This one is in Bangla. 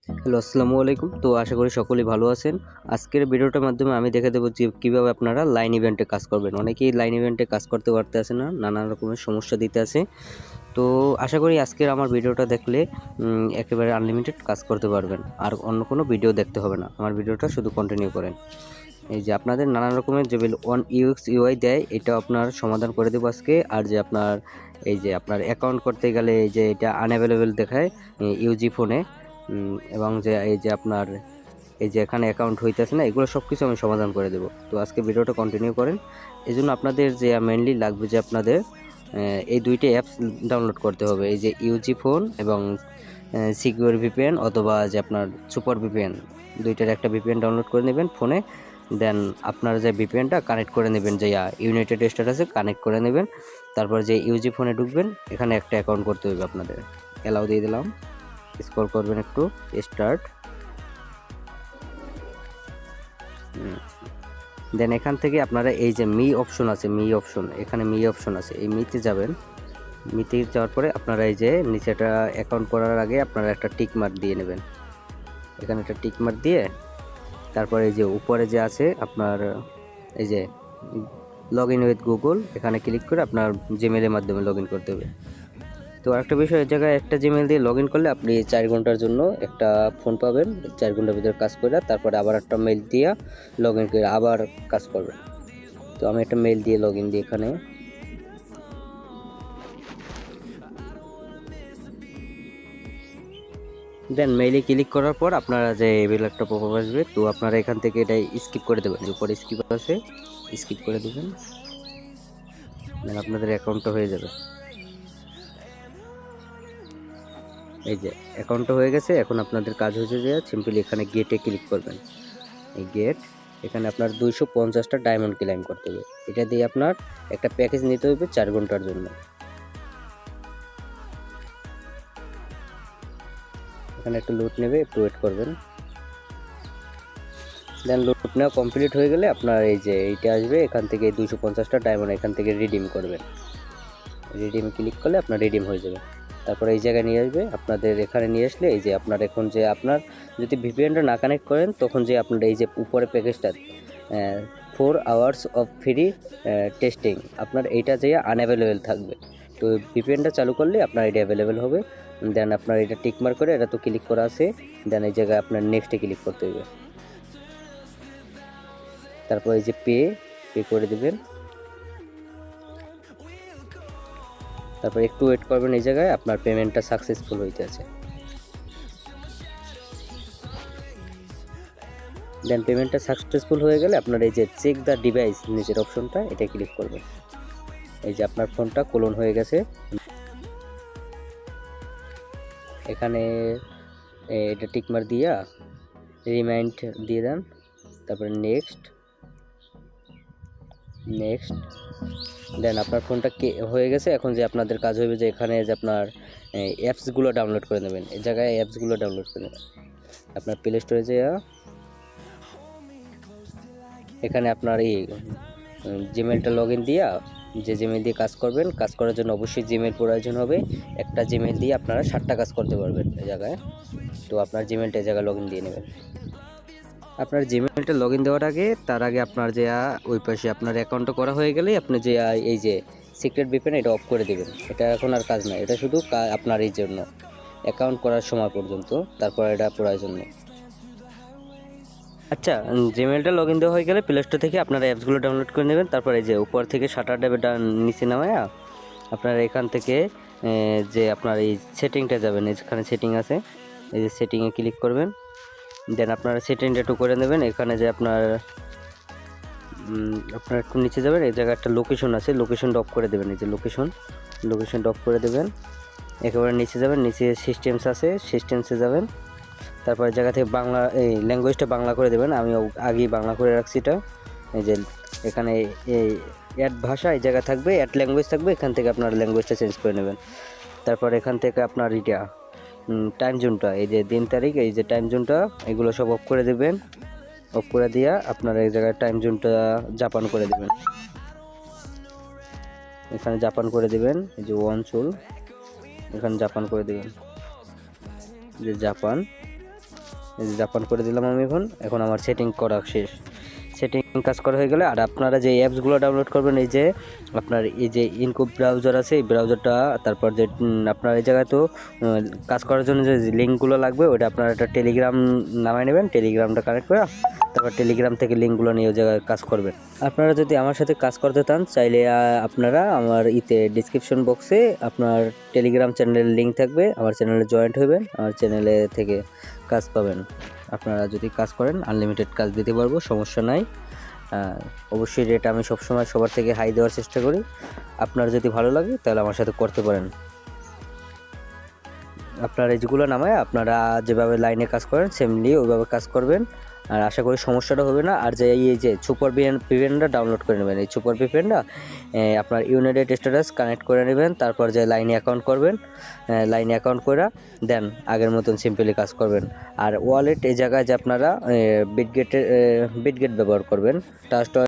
হ্যালো, আসসালামু আলাইকুম। তো আশা করি সকলেই ভালো আছেন। আজকের ভিডিওটার মাধ্যমে আমি দেখে দেবো যে কীভাবে আপনারা লাইন ইভেন্টে কাজ করবেন। অনেকেই লাইন ইভেন্টে কাজ করতে পারতেছে না, নানা রকমের সমস্যা দিতে আছে। তো আশা করি আজকের আমার ভিডিওটা দেখলে একেবারে আনলিমিটেড কাজ করতে পারবেন। আর অন্য কোনো ভিডিও দেখতে হবে না। আমার ভিডিওটা শুধু কন্টিনিউ করেন। এই যে আপনাদের নানা রকমের যে ওয়ান ইউএক্স ইউআই দেয়, এটা আপনার সমাধান করে দেবো আজকে। আর যে আপনার এই যে আপনার অ্যাকাউন্ট করতে গেলে এই যে এটা আনঅ্যাভেলেবেল দেখায় ইউজি ফোনে, এবং যে এই যে আপনার এই যে এখানে অ্যাকাউন্ট হইতেছে না, এগুলো সব কিছু আমি সমাধান করে দেবো। তো আজকে ভিডিওটা কন্টিনিউ করেন। এই জন্য আপনাদের যে মেনলি লাগবে যে আপনাদের এই দুইটি অ্যাপস ডাউনলোড করতে হবে। এই যে ইউজি ফোন এবং সিকিউর ভিপিএন অথবা যে আপনার সুপার ভিপিএন, দুইটার একটা ভিপিএন ডাউনলোড করে নেবেন ফোনে। দেন আপনার যে ভিপিএনটা কানেক্ট করে নেবেন, যে ইউনাইটেড স্টেটাসে কানেক্ট করে নেবেন। তারপর যে ইউজি ফোনে ঢুকবেন, এখানে একটা অ্যাকাউন্ট করতে হবে আপনাদের। অ্যালাউ দিয়ে দিলাম, স্ক্রল করবেন একটু, স্টার্ট। দেন এখান থেকে আপনারা এই যে মি অপশন আছে, এখানে মি অপশন আছে, এই মিতে যাবেন। মিতে যাওয়ার পরে আপনারা এই যে নিচেটা অ্যাকাউন্ট করার আগে আপনারা একটা টিক মার্ক দিয়ে নেবেন। এখানে একটা টিক মার্ক দিয়ে তারপরে এই যে উপরে যে আছে আপনার এই যে লগ ইন উইথ গুগল, এখানে ক্লিক করে আপনার জিমেলের মাধ্যমে লগ ইন করতে হবে। তো আরেকটা বিষয়, এই জায়গায় একটা জিমেল দিয়ে লগ ইন করলে আপনি 4 ঘন্টার জন্য একটা ফোন পাবেন। 4 ঘন্টার ভিতরে কাজ করে তারপরে আবার একটা মেল দিয়ে লগ ইন করে আবার কাজ করবেন। তো আমি একটা মেল দিয়ে লগ ইন দিই এখানে। দেন মেইলে ক্লিক করার পর আপনারা যে এভাবে একটা পপআপ আসবে, তো আপনারা এখান থেকে এটা স্কিপ করে দেবেন। যে উপরে স্কিপ আছে, স্কিপ করে দেবেন। দেন আপনাদের অ্যাকাউন্টটা হয়ে যাবে। এই যে অ্যাকাউন্টটা হয়ে গেছে। এখন আপনাদের কাজ হয়েছে যে সিম্পলি এখানে গেটে ক্লিক করবেন। এই গেট, এখানে আপনার 250টা ডায়মন্ড ক্লেম করতে হবে। এটা দিয়ে আপনার একটা প্যাকেজ নিতে হবে 4 ঘন্টার জন্য। এখানে একটু লুট নেবে, একটু ওয়েট করবেন। দেন লুট নেওয়া কমপ্লিট হয়ে গেলে আপনার এই যে এইটা আসবে, এখান থেকে 250টা ডায়মন্ড এখান থেকে রিডিম করবেন। রিডিম ক্লিক করলে আপনার রিডিম হয়ে যাবে। তারপরে এই জায়গায় নিয়ে আসবে, আপনাদের এখানে নিয়ে আসলে এই যে আপনার এখন যে আপনার যদি ভিপিএনটা না কানেক্ট করেন, তখন যে আপনার এই যে উপরে প্যাকেজটা 4 আওয়ার্স অফ ফ্রি টেস্টিং, আপনার এইটা যে আনঅ্যাভেলেবেল থাকবে। তো ভিপিএনটা চালু করলে আপনার এটা অ্যাভেলেবেল হবে। দেন আপনার এটা টিকমার্ক করে, এটা তো ক্লিক করা আছে। দেন এই জায়গায় আপনার নেক্সটে ক্লিক করতে হবে। তারপর এই যে পে করে দেবেন। তারপর একটু ওয়েট করবেন, এই জায়গায় আপনার পেমেন্টটা সাকসেসফুল হইতে আছে। দেন পেমেন্টটা সাকসেসফুল হয়ে গেলে আপনার এই যে চেক দ্য ডিভাইস নিচের অপশনটা, এটা ক্লিক করবেন। এই যে আপনার ফোনটা ক্লোন হয়ে গেছে। এখানে এটা টিকমার্ক দিয়া রিমাইন্ড দিয়ে দেন। তারপরে নেক্সট। দেন আপনার ফোনটা হয়ে গেছে। এখন যে আপনাদের কাজ হবে যে এখানে যে আপনার অ্যাপসগুলো ডাউনলোড করে নেবেন। এই জায়গায় অ্যাপসগুলো ডাউনলোড করে নেবেন। আপনার প্লে স্টোরে যে এখানে আপনার এই জিমেলটা লগ ইন দিয়া, যে জিমেল দিয়ে কাজ করবেন, কাজ করার জন্য অবশ্যই জিমেল প্রয়োজন হবে। একটা জিমেল দিয়ে আপনারা 7টা কাজ করতে পারবেন এই জায়গায়। তো আপনার জিমেলটা এই জায়গায় লগ ইন দিয়ে নেবেন। আপনার জিমেলটা লগ ইন দেওয়ার আগে, তার আগে আপনার যে ওই পাশে আপনার অ্যাকাউন্টটা করা হয়ে গেলে আপনি যে এই যে সিক্রেট ভিপিএন, এটা অফ করে দেবেন। এটা এখন আর কাজ নাই, এটা শুধু আপনার এই জন্য অ্যাকাউন্ট করার সময় পর্যন্ত, তারপর এটা প্রয়োজন নেই। আচ্ছা, জিমেলটা লগ ইন দেওয়া হয়ে গেলে প্লে স্টোর থেকে আপনারা অ্যাপসগুলো ডাউনলোড করে নেবেন। তারপর এই যে উপর থেকে শাটার ট্যাবে নিচে নামায়া আপনারা এখান থেকে যে আপনার এই সেটিংটা যাবেন, এখানে সেটিং আছে, এই যে সেটিংয়ে ক্লিক করবেন। দেন আপনারা সেটিংটা একটু করে নেবেন। এখানে যে আপনার একটু নিচে যাবেন, এই জায়গায় একটা লোকেশন আছে, লোকেশনটা অফ করে দেবেন। এই যে লোকেশনটা অফ করে দেবেন। একেবারে নিচে যাবেন, নিচে সিস্টেমস আছে, সিস্টেমসে যাবেন। তারপর জায়গা থেকে বাংলা, এই ল্যাঙ্গুয়েজটা বাংলা করে দেবেন। আমি আগেই বাংলা করে রাখছি এটা। এই যে এখানে এই অ্যাড ভাষা এই জায়গা থাকবে, অ্যাড ল্যাঙ্গুয়েজ থাকবে, এখান থেকে আপনার ল্যাঙ্গুয়েজটা চেঞ্জ করে নেবেন। তারপর এখান থেকে আপনার এটা টাইম জোনটা, এই যে দিন তারিখ, এই যে টাইম জোনটা, এগুলো সব অফ করে দেবেন। অফ করে দিয়া আপনার এই জায়গায় টাইম জোনটা জাপান করে দেবেন। এখানে জাপান করে দেবেন। এই যে অঞ্চল, এখানে জাপান করে দেবেন, যে জাপান। এই যে জাপান করে দিলাম আমি। এখন আমার সেটিং করা শেষ। সেটিং কাজ করা হয়ে গেলে আর আপনারা যে অ্যাপসগুলো ডাউনলোড করবেন, এই যে আপনার এই যে ইনকুব ব্রাউজার আছে, এই ব্রাউজারটা, তারপর যে আপনার এই জায়গায় তো কাজ করার জন্য যে লিঙ্কগুলো লাগবে, ওটা আপনারা একটা টেলিগ্রাম নামায় নেবেন, টেলিগ্রামটা কানেক্ট করে তারপর টেলিগ্রাম থেকে লিঙ্কগুলো নিয়ে ওই জায়গায় কাজ করবেন। আপনারা যদি আমার সাথে কাজ করতে চান, চাইলে আপনারা আমার ডিসক্রিপশন বক্সে আপনার টেলিগ্রাম চ্যানেলের লিঙ্ক থাকবে, আমার চ্যানেলে জয়েন্ট হবেন, আমার চ্যানেলে থেকে কাজ পাবেন। আপনারা যদি কাজ করেন আনলিমিটেড কাজ দিতে পারবো, সমস্যা নাই। অবশ্যই রেট আমি সবসময় সবার থেকে হাই দেওয়ার চেষ্টা করি। আপনার যদি ভালো লাগে তাহলে আমার সাথে করতে পারেন। আপনার এইগুলো নামায় আপনারা যেভাবে লাইনে কাজ করেন সেমলি ওইভাবে কাজ করবেন, আর আশা করি সমস্যাটা হবে না। আর যে এই যে সুপার ভিপিএনটা ডাউনলোড করে নেবেন, এই সুপার ভিপিএনটা আপনার ইউনাইটেড স্ট্যাটাস কানেক্ট করে নেবেন, তারপর যে লাইনে অ্যাকাউন্ট করবেন, লাইনে অ্যাকাউন্ট করে দেন আগের মতন সিম্পলি কাজ করবেন। আর ওয়ালেট এই জায়গায় যে আপনারা বিটগেট ব্যবহার করবেন, ট্রাস্ট